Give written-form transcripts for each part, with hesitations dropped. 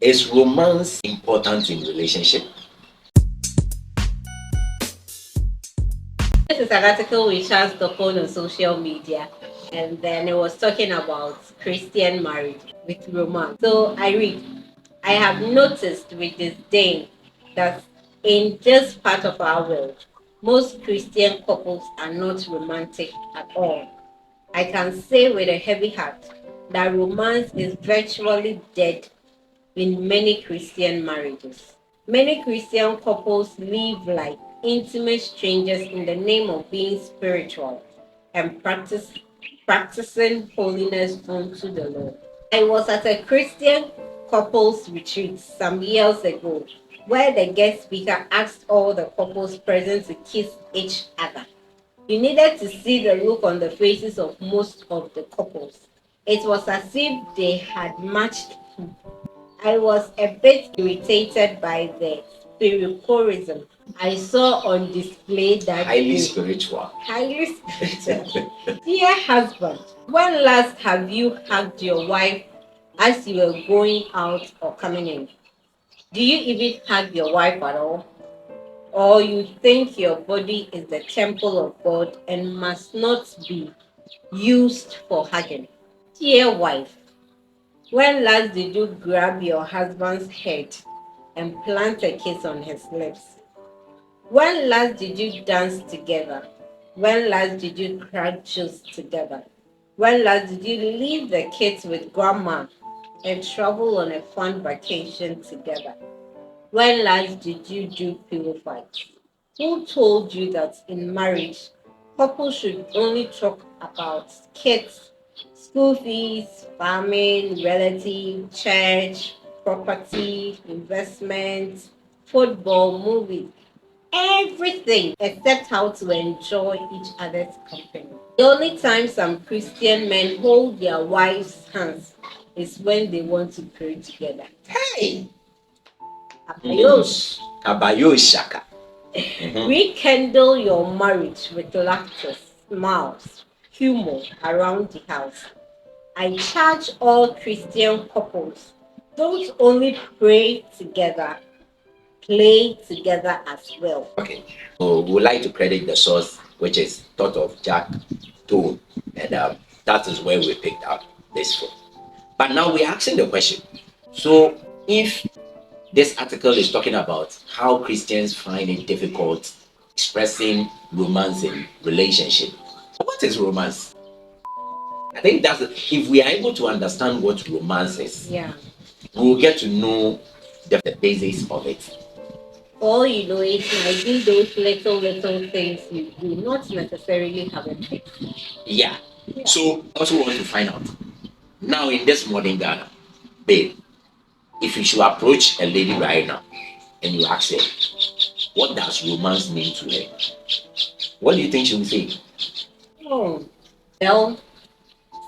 Is romance important in relationship? This is an article which has the phone on social media, and then it was talking about Christian marriage with romance. So I read, I have noticed with disdain that in this part of our world, most Christian couples are not romantic at all. I can say with a heavy heart that romance is virtually dead in many Christian marriages. Many Christian couples live like intimate strangers in the name of being spiritual and practicing holiness unto the Lord. I was at a Christian couples retreat some years ago where the guest speaker asked all the couples present to kiss each other. You needed to see the look on the faces of most of the couples. It was as if they had matched. I was a bit irritated by the spiritualism I saw on display that Highly day. spiritual. Highly spiritual. Dear husband, when last have you hugged your wife as you were going out or coming in? Do you even hug your wife at all? Or you think your body is the temple of God and must not be used for hugging? Dear wife, when last did you grab your husband's head and plant a kiss on his lips? When last did you dance together? When last did you crack jokes together? When last did you leave the kids with grandma and travel on a fun vacation together? When last did you do pillow fights? Who told you that in marriage, couples should only talk about kids, school fees, farming, relative, church, property, investment, football, movies, everything except how to enjoy each other's company? The only time some Christian men hold their wives' hands is when they want to pray together. Hey! Abayos. Kabayo Shaka. Mhm. Rekindle your marriage with laughter, smiles, humor around the house. I charge all Christian couples, don't only pray together, play together as well. Okay. So we would like to credit the source, which is thought of Jack Tone, and that is where we picked up this from. But now we're asking the question. So if this article is talking about how Christians find it difficult expressing romance in relationship, what is romance? I think that's if we are able to understand what romance is, Yeah. we will get to know the basics of it. All you know, it might be those little things you do, not necessarily have a fix. Yeah. Yeah. So I also want to find out now in this modern Ghana, babe, if you should approach a lady right now and you ask her, what does romance mean to her? What do you think she will say? Oh, well,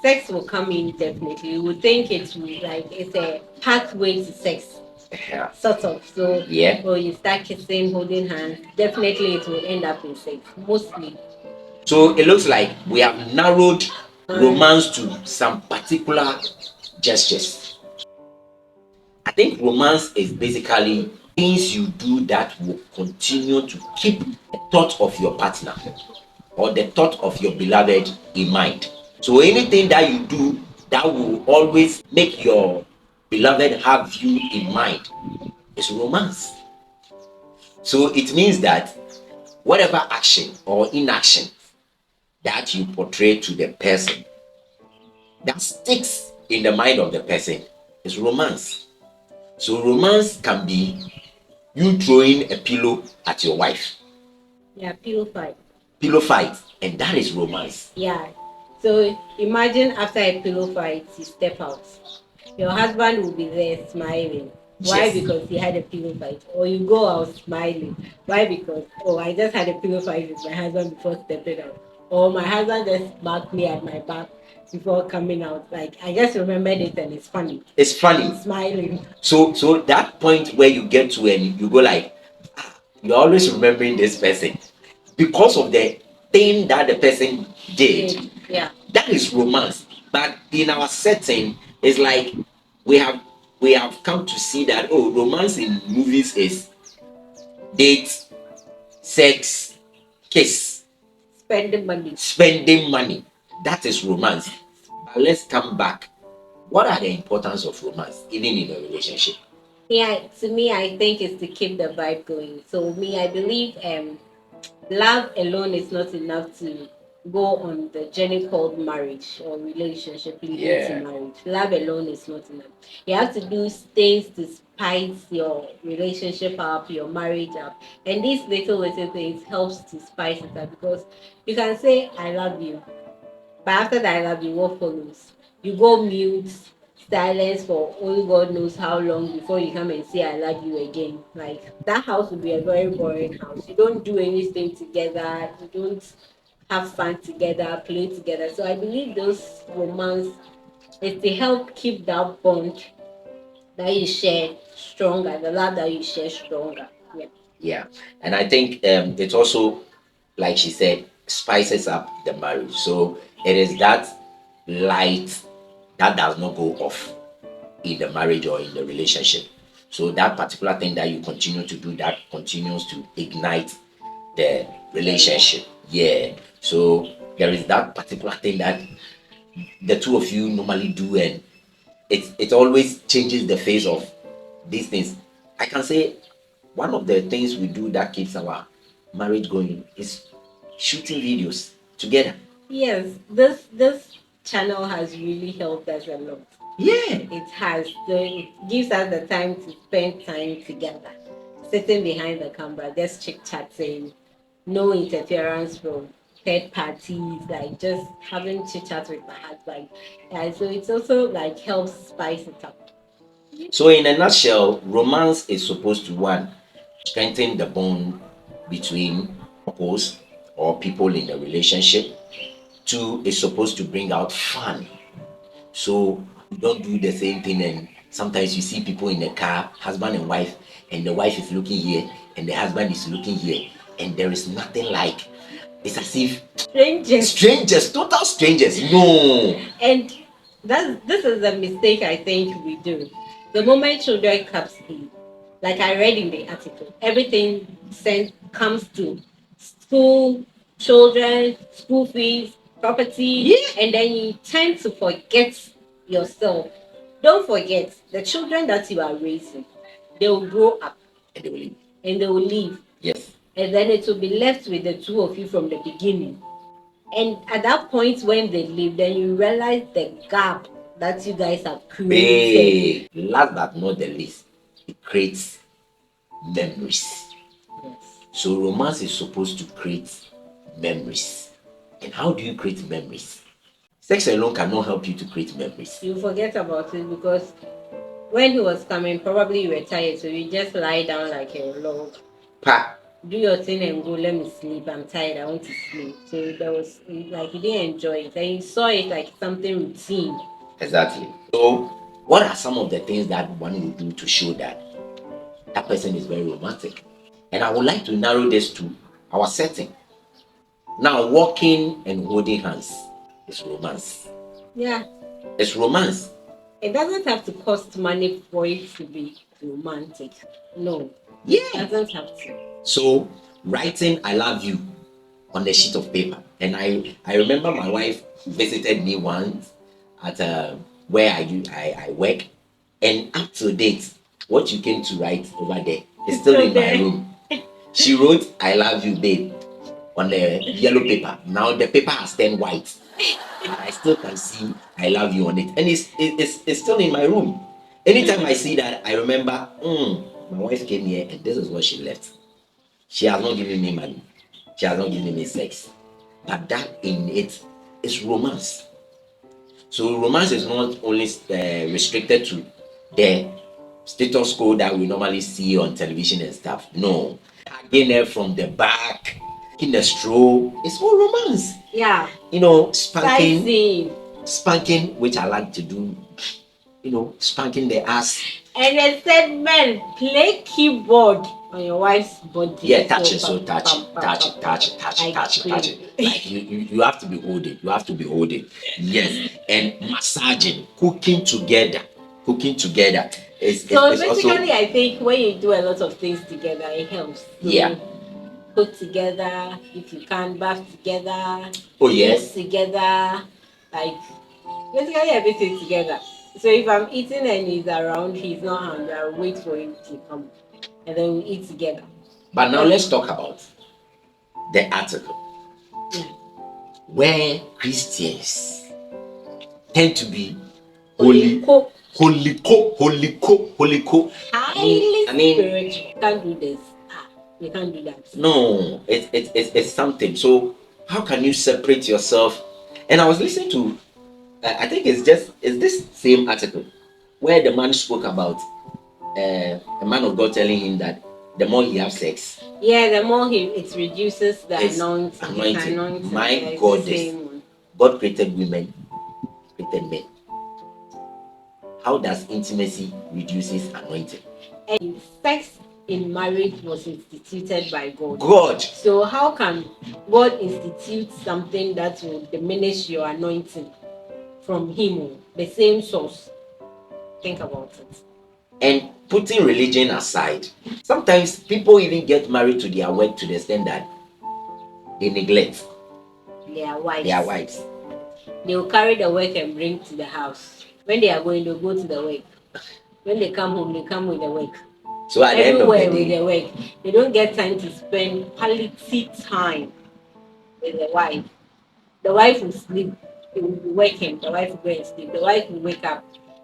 sex will come in definitely. You would think it will like it's a pathway to sex, Yeah. sort of. So Yeah. or you start kissing, holding hands, definitely it will end up in sex. Mostly. So it looks like we have narrowed romance to some particular gestures. I think romance is basically things you do that will continue to keep the thought of your partner or the thought of your beloved in mind. So anything that you do that will always make your beloved have you in mind is romance. So it means that whatever action or inaction that you portray to the person that sticks in the mind of the person is romance. So romance can be you throwing a pillow at your wife, Yeah, pillow fight. pillow fight, and that is romance. Yeah. So imagine after a pillow fight, you step out. Your husband will be there smiling. Why? Yes. Because he had a pillow fight. Or you go out smiling. Why? Because, oh, I just had a pillow fight with my husband before stepping out. Or my husband just smacked me at my back before coming out. Like, I just remembered it and it's funny. It's funny. I'm smiling. So that point where you get to and you go like, "Ah, you're always remembering this person because of the thing that the person did. Yeah. That is romance. But in our setting, it's like we have we have come to see that romance in movies is date, sex, kiss, spending money. That is romance. But let's come back. What are the importance of romance, even in a relationship? Yeah, to me, I think it's to keep the vibe going. So me, I believe love alone is not enough to go on the journey called marriage or relationship leading to marriage. Love alone is not enough. You have to do things to spice your relationship up, your marriage up. And these little things helps to spice it up, because you can say I love you, but after that I love you, what follows? You go mute, silence for only God knows how long before you come and say I love you again. Like that house will be a very boring house. You don't do anything together, you don't have fun together, play together. So I believe those romance is to help keep that bond that you share stronger, the love that you share stronger. Yeah. Yeah, and I think it's also, like she said, spices up the marriage. So it is that light that does not go off in the marriage or in the relationship. So that particular thing that you continue to do, that continues to ignite the relationship. Yeah. So there is that particular thing that the two of you normally do, and it always changes the face of these things. I can say one of the things we do that keeps our marriage going is shooting videos together. Yes, this channel has really helped us a lot. Yeah. It has. So it gives us the time to spend time together, sitting behind the camera, just chit chatting, no interference from third parties, like just having chit chat with my husband. And so it's also like helps spice it up. So in a nutshell, romance is supposed to, one, strengthen the bond between couples or people in a relationship. Two, is supposed to bring out fun. So you don't do the same thing, and sometimes you see people in the car, husband and wife, and the wife is looking here and the husband is looking here, and there is nothing like, it's as if strangers, total strangers. No. And this is a mistake I think we do. The moment children sleep, like I read in the article, everything comes to school, children, school fees, property, and then you tend to forget yourself. Don't forget the children that you are raising, they will grow up And they will leave. and they will leave. Yes. And then it will be left with the two of you from the beginning. And at that point when they leave, then you realize the gap that you guys have created. Last but not the least, it creates memories. Yes. So romance is supposed to create memories. And how do you create memories? Sex alone cannot help you to create memories. You forget about it because when he was coming, probably you were tired, so you just lie down like a log. Pa. Do your thing and go, let me sleep. I'm tired, I want to sleep. So there was like you didn't enjoy it. And you saw it like something routine. Exactly. So what are some of the things that one will do to show that that person is very romantic? And I would like to narrow this to our setting. Now, walking and holding hands is romance. Yeah. It's romance. It doesn't have to cost money for it to be romantic. No. Yeah. It doesn't have to. So, writing I love you on a sheet of paper. And I remember my wife visited me once at where I work. And up to date, what you came to write over there is still in my room. She wrote I love you, babe, on the yellow paper. Now the paper has turned white. And I still can see I love you on it. And it's still in my room. Anytime I see that, I remember, my wife came here and this is what she left. She has not given me money. She has not given me sex. But that in it is romance. So romance is not only restricted to the status quo that we normally see on television and stuff. No. Hugging her from the back, in the stroll, it's all romance. Yeah. Spanking, which I like to do. Spanking the ass. And I said, men, play keyboard on your wife's body. Yeah, touch it. Like you have to be holding. You have to be holding. Yes. And massaging, cooking together. So it's basically, also, I think when you do a lot of things together, it helps. So yeah. cook together, if you can, bath together, Oh eat yes. together, like basically everything together. So if I'm eating and he's around, he's not hungry, I'll wait for him to come and then we eat together. But now That's let's talk about the article yeah. where Christians tend to be Holy holy, cook, holy co. highly I mean, spiritual. Can't do this. You can't do that. no, it's something. So how can you separate yourself? And I was listening to, I think it's this same article where the man spoke about a man of God telling him that the more he have sex, Yeah, the more it reduces the it's anointing. It's anointing. anointing. Yeah, My it's the God, this same one. God created women, created men. How does intimacy reduces anointing? And sex in marriage was instituted by God. God, So how can God institute something that will diminish your anointing from Him, the same source? Think about it. and putting religion aside, sometimes people even get married to their work to the extent that they neglect Their wives. their wives. They will carry the work and bring to the house. When they are going, they'll go to the work. When they come home, they come with the work. So at the end of the Everywhere with day, their work. They don't get time to spend quality time with the wife. The wife will sleep. He will be working. The wife will go and sleep. The wife will wake up.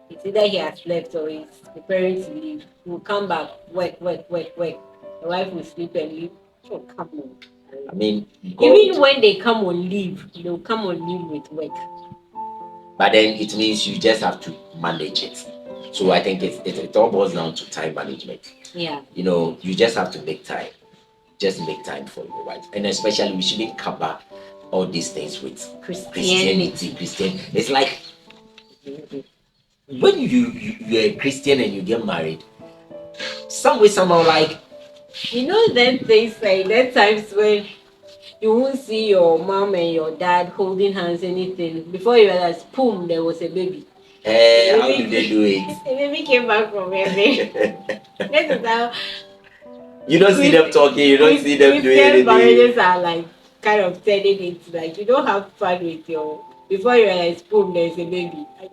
It's either he has slept or he's preparing to leave. He will come back, work, work, work, work. The wife will sleep and leave. Oh, come on. I mean, Even God, when they come on leave, they'll come on leave with work. but then it means you just have to manage it. So I think it all boils down to time management. Yeah. You know, you just have to make time. Just make time for your wife. And especially, we shouldn't cover all these things with Christianity. Christian. It's like when you're a Christian and you get married, some way, somehow, like, You know that they say that times when you won't see your mom and your dad holding hands anything before you realize, boom, there was a baby. how do they do it? The baby came back from heaven. That is how You don't see them talking, you don't see them doing Christian anything. marriages are like kind of turning it like you don't have fun with your before you realize, boom, there's a baby. Like,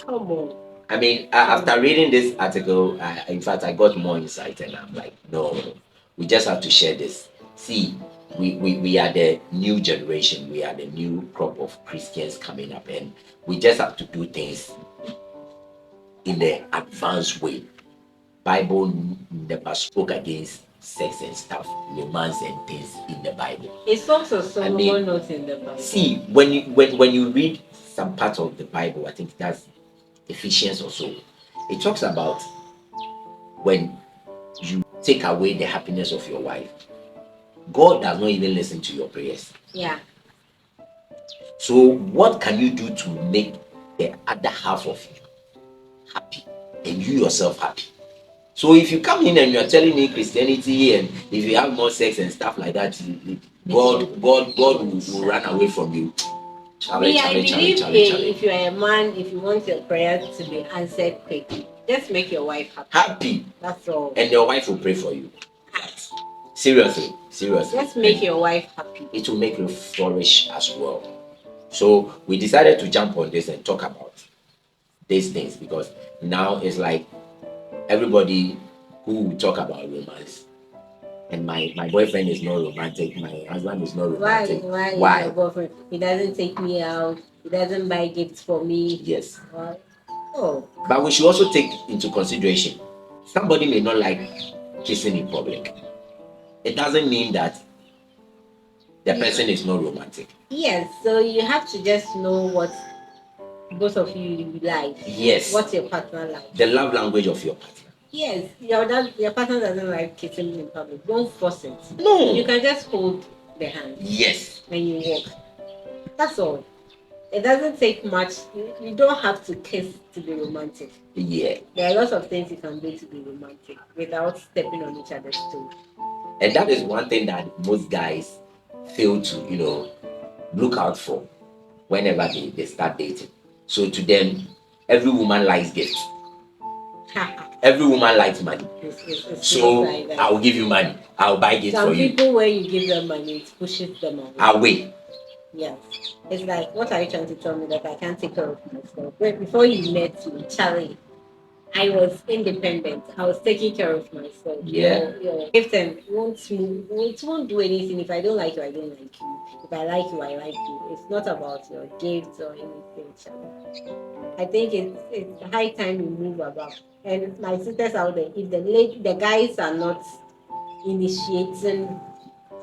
come on. I mean, after reading this article, in fact, I got more insight, and I'm like, no, we just have to share this. See, we are the new generation, we are the new crop of Christians coming up, and we just have to do things in the advanced way. Bible never spoke against sex and stuff, romance and things in the Bible. It's also Solomon mean, not in the Bible. See, when you read some part of the Bible, I think that's Ephesians or so, it talks about when you take away the happiness of your wife, God does not even listen to your prayers. Yeah. So what can you do to make the other half of you happy and you yourself happy? So if you come in and you're telling me Christianity, and if you have more sex and stuff like that, God will run away from you. I believe if you are a man, if you want your prayers to be answered quickly, just make your wife happy. Happy. That's all. And your wife will pray for you. Seriously. Just make your wife happy. It will make you flourish as well. So we decided to jump on this and talk about these things, because now it's like everybody who will talk about romance. And my boyfriend is not romantic, my husband is not romantic. Why? Is your boyfriend? He doesn't take me out. He doesn't buy gifts for me. Yes. Why? Oh. But we should also take into consideration, somebody may not like kissing in public. It doesn't mean that the person is not romantic. Yes, so you have to just know what both of you like. Yes. What your partner likes. The love language of your partner. Yes, your partner doesn't like kissing in public. Don't force it. No. You can just hold the hand. Yes. When you walk. That's all. It doesn't take much. You don't have to kiss to be romantic. Yeah. There are lots of things you can do to be romantic without stepping on each other's toes. And that is one thing that most guys fail to, look out for whenever they start dating. So to them, every woman likes gifts. every woman likes money. It's So not like that. I will give you money. I'll buy it Some for you. people, when you give them money, it pushes them away. Away. Yes. It's like, what are you trying to tell me that I can't take care of myself? Wait, before you met me, Charlie, I was independent. I was taking care of myself. Yeah. Your gift and won't do anything. If I don't like you, I don't like you. If I like you, I like you. It's not about your gifts or anything, Charlie. I think it's high time you move about. And my sisters out there, if the guys are not initiating,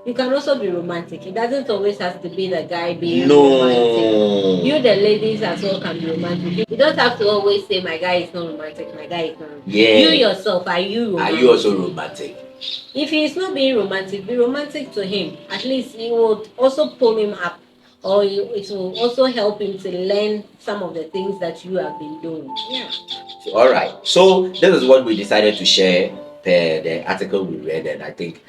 you can also be romantic. It doesn't always have to be the guy being romantic. You, the ladies, as well can be romantic. You don't have to always say my guy is not romantic. My guy is not romantic. Yeah. You yourself, are you romantic? Are you also romantic? If he is not being romantic, be romantic to him. At least it would also pull him up, or it will also help him to learn some of the things that you have been doing. Yeah. All right. So this is what we decided to share the article we read, and I think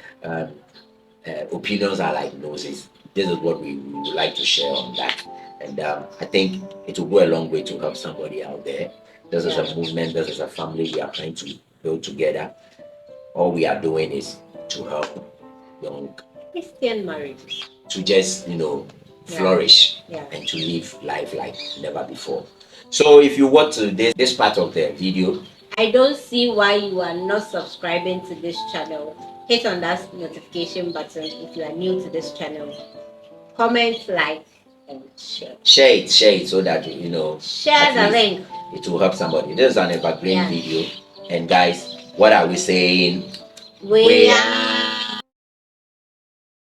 opinions are like noses. This is what we would like to share on that, and I think it will go a long way to help somebody out there. This is a movement. This is a family we are trying to build together. All we are doing is to help young Christian marriages to just flourish and to live life like never before. So if you watch to this part of the video, I don't see why you are not subscribing to this channel. Hit on that notification button if you are new to this channel. Comment, like, and share. Share it so that Share the link. It will help somebody. This is an evergreen video, and guys, what are we saying? We are